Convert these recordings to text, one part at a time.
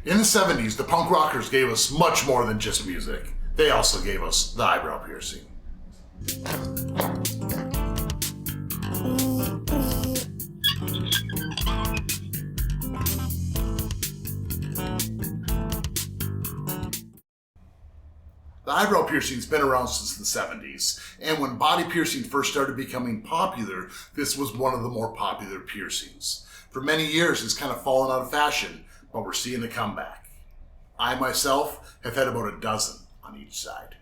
In the 70s, the punk rockers gave us much more than just music. They also gave us the eyebrow piercing. The eyebrow piercing's been around since the 70s, and when body piercing first started becoming popular, this was one of the more popular piercings. For many years, it's kind of fallen out of fashion, but we're seeing a comeback. I myself have had about a dozen on each side.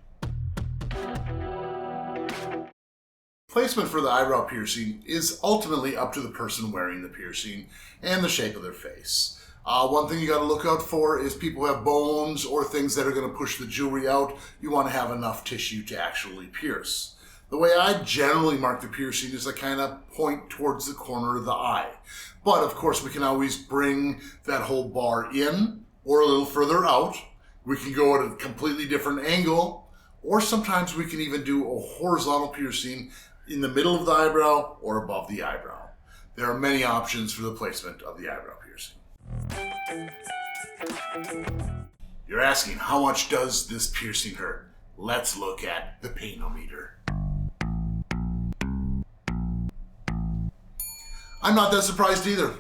Placement for the eyebrow piercing is ultimately up to the person wearing the piercing and the shape of their face. One thing you got to look out for is people who have bones or things that are going to push the jewelry out. You want to have enough tissue to actually pierce. The way I generally mark the piercing is I kind of point towards the corner of the eye. But of course we can always bring that whole bar in or a little further out. We can go at a completely different angle, or sometimes we can even do a horizontal piercing in the middle of the eyebrow or above the eyebrow. There are many options for the placement of the eyebrow piercing. You're asking, how much does this piercing hurt? Let's look at the painometer. I'm not that surprised either.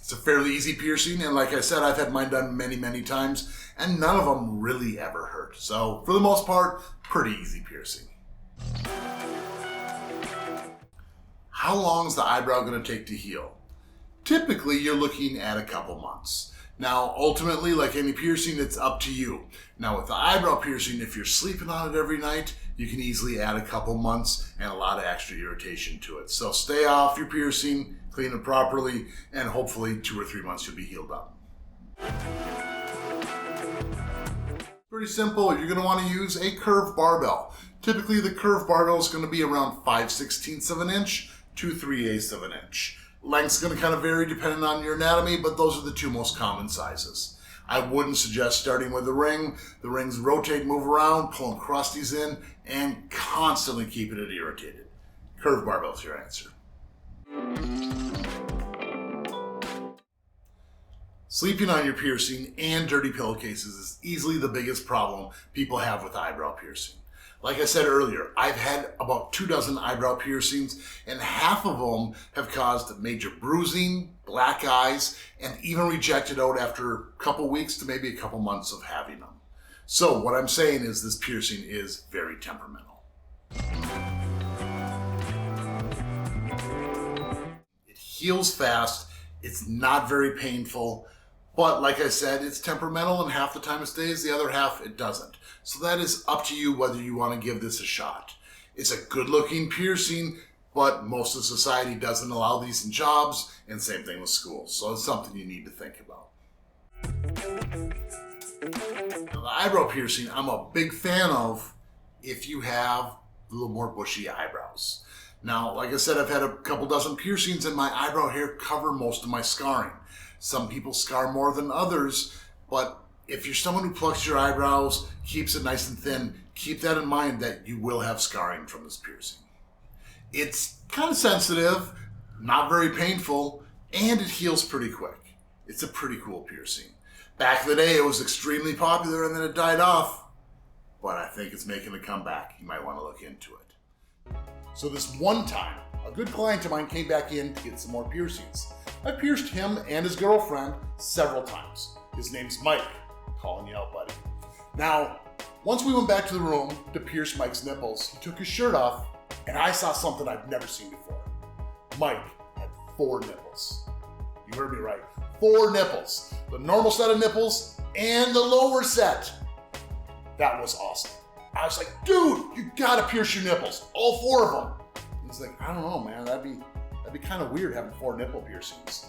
It's a fairly easy piercing, and like I said, I've had mine done many, many times, and none of them really ever hurt. So, for the most part, pretty easy piercing. How long is the eyebrow going to take to heal? Typically, you're looking at a couple months. Now, ultimately, like any piercing, it's up to you. Now, with the eyebrow piercing, if you're sleeping on it every night, you can easily add a couple months and a lot of extra irritation to it. So stay off your piercing, clean it properly, and hopefully 2 or 3 months you'll be healed up. Pretty simple. You're going to want to use a curved barbell. Typically, the curved barbell is going to be around 5/16 of an inch to 3/8 of an inch. Length's going to kind of vary depending on your anatomy, but those are the two most common sizes. I wouldn't suggest starting with the ring. The rings rotate, move around, pulling crusties in, and constantly keeping it irritated. Curved barbell is your answer. Sleeping on your piercing and dirty pillowcases is easily the biggest problem people have with eyebrow piercing. Like I said earlier, I've had about 2 dozen eyebrow piercings, and half of them have caused major bruising, black eyes, and even rejected out after a couple weeks to maybe a couple months of having them. So what I'm saying is this piercing is very temperamental. It heals fast, it's not very painful, but like I said, it's temperamental, and half the time it stays, the other half it doesn't. So that is up to you whether you want to give this a shot. It's a good looking piercing, but most of society doesn't allow these in jobs, and same thing with schools. So it's something you need to think about. Now, the eyebrow piercing, I'm a big fan of if you have a little more bushy eyebrows. Now, like I said, I've had a couple dozen piercings, and my eyebrow hair cover most of my scarring. Some people scar more than others, but if you're someone who plucks your eyebrows, keeps it nice and thin, keep that in mind that you will have scarring from this piercing. It's kind of sensitive, not very painful, and it heals pretty quick. It's a pretty cool piercing. Back in the day, it was extremely popular and then it died off, but I think it's making a comeback. You might want to look into it. So this one time, a good client of mine came back in to get some more piercings. I pierced him and his girlfriend several times. His name's Mike. Calling you out, buddy. Now, once we went back to the room to pierce Mike's nipples, he took his shirt off, and I saw something I've never seen before. Mike had 4 nipples. You heard me right. 4 nipples. The normal set of nipples and the lower set. That was awesome. I was like, dude, you gotta pierce your nipples. All 4 of them. He's like, I don't know, man. That'd be kind of weird having 4 nipple piercings.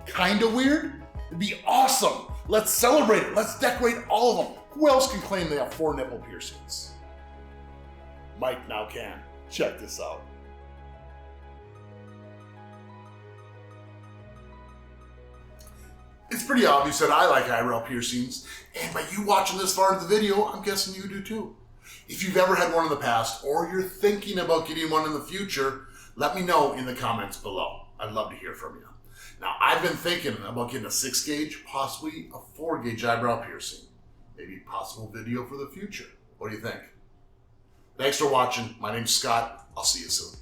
Kind of weird? It'd be awesome. Let's celebrate it. Let's decorate all of them. Who else can claim they have 4 nipple piercings? Mike now can. Check this out. It's pretty obvious that I like eyebrow piercings, and by you watching this far into the video, I'm guessing you do too. If you've ever had one in the past, or you're thinking about getting one in the future, let me know in the comments below. I'd love to hear from you. Now, I've been thinking about getting a 6 gauge, possibly a 4 gauge eyebrow piercing. Maybe possible video for the future. What do you think? Thanks for watching. My name's Scott. I'll see you soon.